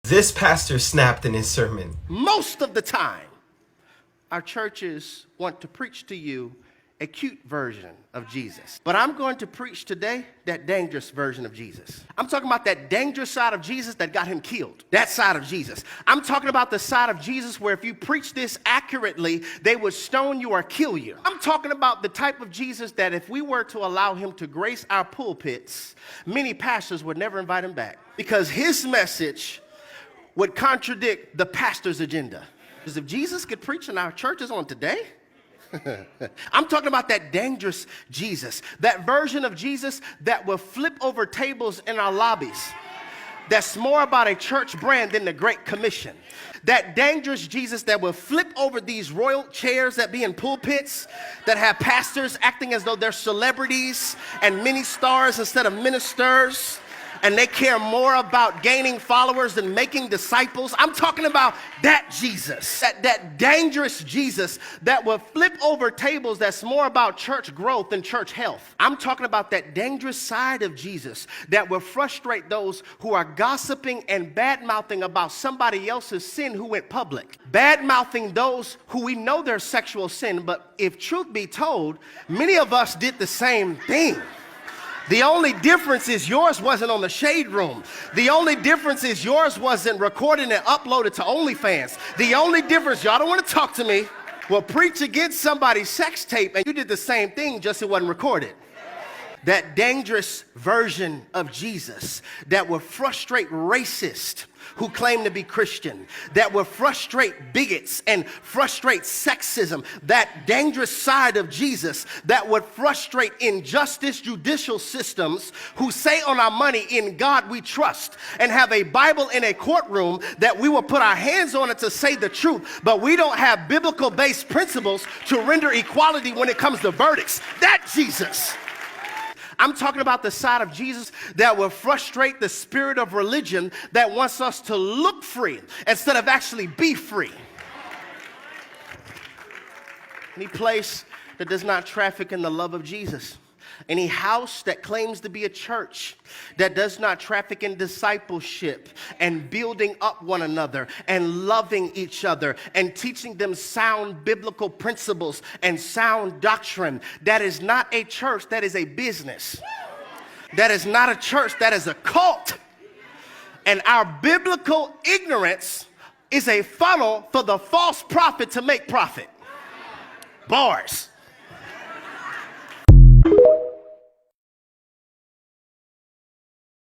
This pastor snapped in his sermon. Most of the time, our churches want to preach to you a cute version of Jesus. But I'm going to preach today that dangerous version of Jesus. I'm talking about that dangerous side of Jesus that got him killed. That side of Jesus. I'm talking about the side of Jesus where if you preach this accurately, they would stone you or kill you. I'm talking about the type of Jesus that if we were to allow him to grace our pulpits, many pastors would never invite him back because his message would contradict the pastor's agenda. Because if Jesus could preach in our churches on today, I'm talking about that dangerous Jesus, that version of Jesus that will flip over tables in our lobbies. That's more about a church brand than the Great Commission. That dangerous Jesus that will flip over these royal chairs that be in pulpits, that have pastors acting as though they're celebrities and mini stars instead of ministers. And they care more about gaining followers than making disciples. I'm talking about that Jesus, that dangerous Jesus that will flip over tables that's more about church growth than church health. I'm talking about that dangerous side of Jesus that will frustrate those who are gossiping and bad-mouthing about somebody else's sin who went public. Bad-mouthing those who we know their sexual sin, but if truth be told, many of us did the same thing. The only difference is yours wasn't on the Shade Room. The only difference is yours wasn't recorded and uploaded to OnlyFans. The only difference, y'all don't want to talk to me, will preach against somebody's sex tape and you did the same thing, just it wasn't recorded. That dangerous version of Jesus that will frustrate racists who claim to be Christian, that will frustrate bigots and frustrate sexism, that dangerous side of Jesus that would frustrate injustice judicial systems who say on our money, in God we trust, and have a Bible in a courtroom that we will put our hands on it to say the truth, but we don't have biblical-based principles to render equality when it comes to verdicts. That Jesus. I'm talking about the side of Jesus that will frustrate the spirit of religion that wants us to look free instead of actually be free. Any place that does not traffic in the love of Jesus. Any house that claims to be a church that does not traffic in discipleship and building up one another and loving each other and teaching them sound biblical principles and sound doctrine. That is not a church, that is a business. That is not a church, that is a cult. And our biblical ignorance is a funnel for the false prophet to make profit. Bars.